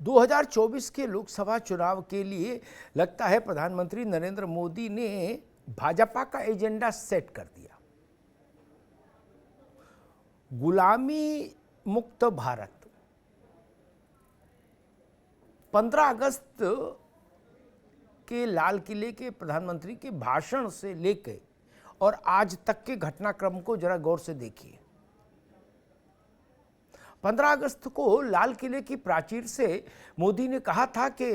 2024 के लोकसभा चुनाव के लिए लगता है प्रधानमंत्री नरेंद्र मोदी ने भाजपा का एजेंडा सेट कर दिया। गुलामी मुक्त भारत। 15 अगस्त के लाल किले के प्रधानमंत्री के भाषण से लेकर और आज तक के घटनाक्रम को जरा गौर से देखिए। 15 अगस्त को लाल किले की प्राचीर से मोदी ने कहा था कि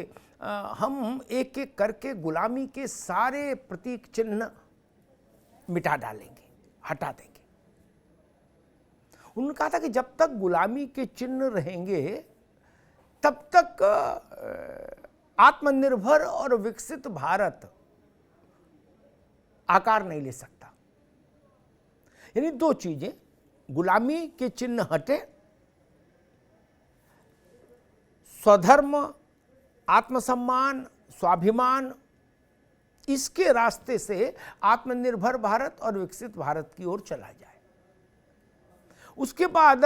हम एक एक करके गुलामी के सारे प्रतीक चिन्ह मिटा डालेंगे, हटा देंगे। उन्होंने कहा था कि जब तक गुलामी के चिन्ह रहेंगे तब तक आत्मनिर्भर और विकसित भारत आकार नहीं ले सकता। यानी दो चीजें, गुलामी के चिन्ह हटे, स्वधर्म, आत्मसम्मान, स्वाभिमान, इसके रास्ते से आत्मनिर्भर भारत और विकसित भारत की ओर चला जाए। उसके बाद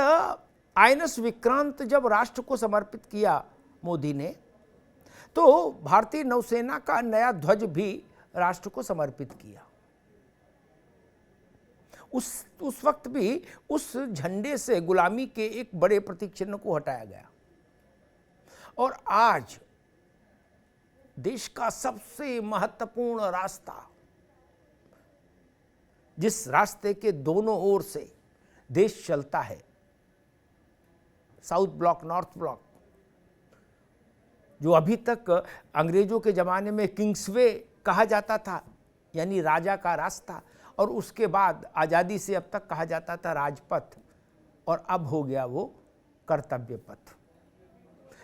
आईएनएस विक्रांत जब राष्ट्र को समर्पित किया मोदी ने, तो भारतीय नौसेना का नया ध्वज भी राष्ट्र को समर्पित किया। उस वक्त भी उस झंडे से गुलामी के एक बड़े प्रतीक चिन्ह को हटाया गया। और आज देश का सबसे महत्वपूर्ण रास्ता, जिस रास्ते के दोनों ओर से देश चलता है, साउथ ब्लॉक, नॉर्थ ब्लॉक, जो अभी तक अंग्रेजों के जमाने में किंग्सवे कहा जाता था, यानी राजा का रास्ता, और उसके बाद आजादी से अब तक कहा जाता था राजपथ, और अब हो गया वो कर्तव्य पथ।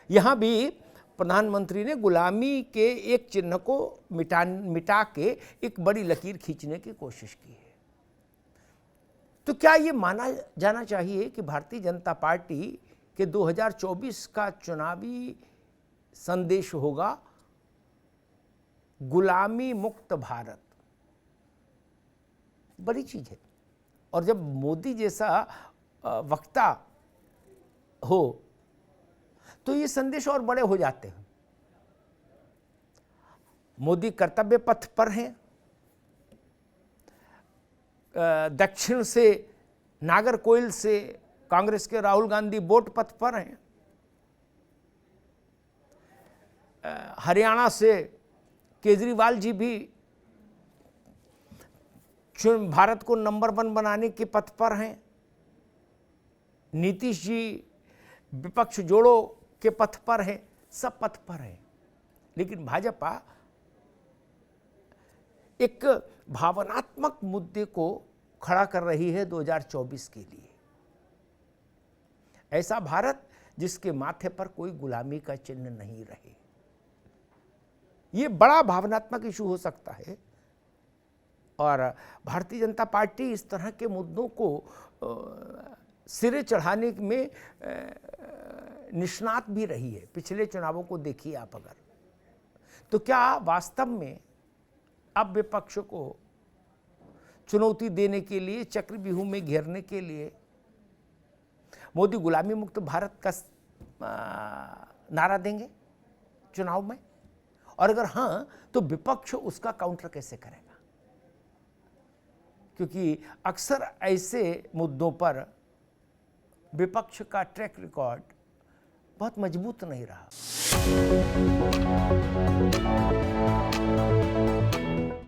यहां भी प्रधानमंत्री ने गुलामी के एक चिन्ह को मिटा के एक बड़ी लकीर खींचने की कोशिश की है। तो क्या ये माना जाना चाहिए कि भारतीय जनता पार्टी के 2024 का चुनावी संदेश होगा गुलामी मुक्त भारत? बड़ी चीज है। और जब मोदी जैसा वक्ता हो तो ये संदेश और बड़े हो जाते हैं। मोदी कर्तव्य पथ पर हैं, दक्षिण से नागरकोइल से कांग्रेस के राहुल गांधी बोट पथ पर हैं, हरियाणा से केजरीवाल जी भी भारत को नंबर 1 बनाने के पथ पर हैं, नीतीश जी विपक्ष जोड़ो के पथ पर है, सब पथ पर है। लेकिन भाजपा एक भावनात्मक मुद्दे को खड़ा कर रही है 2024 के लिए। ऐसा भारत जिसके माथे पर कोई गुलामी का चिन्ह नहीं रहे। यह बड़ा भावनात्मक इशू हो सकता है और भारतीय जनता पार्टी इस तरह के मुद्दों को सिरे चढ़ाने में निष्णात भी रही है। पिछले चुनावों को देखिए आप अगर, तो क्या वास्तव में अब विपक्ष को चुनौती देने के लिए, चक्रव्यूह में घेरने के लिए मोदी गुलामी मुक्त भारत का नारा देंगे चुनाव में? और अगर हां, तो विपक्ष उसका काउंटर कैसे करेगा? क्योंकि अक्सर ऐसे मुद्दों पर विपक्ष का ट्रैक रिकॉर्ड बहुत मजबूत नहीं रहा।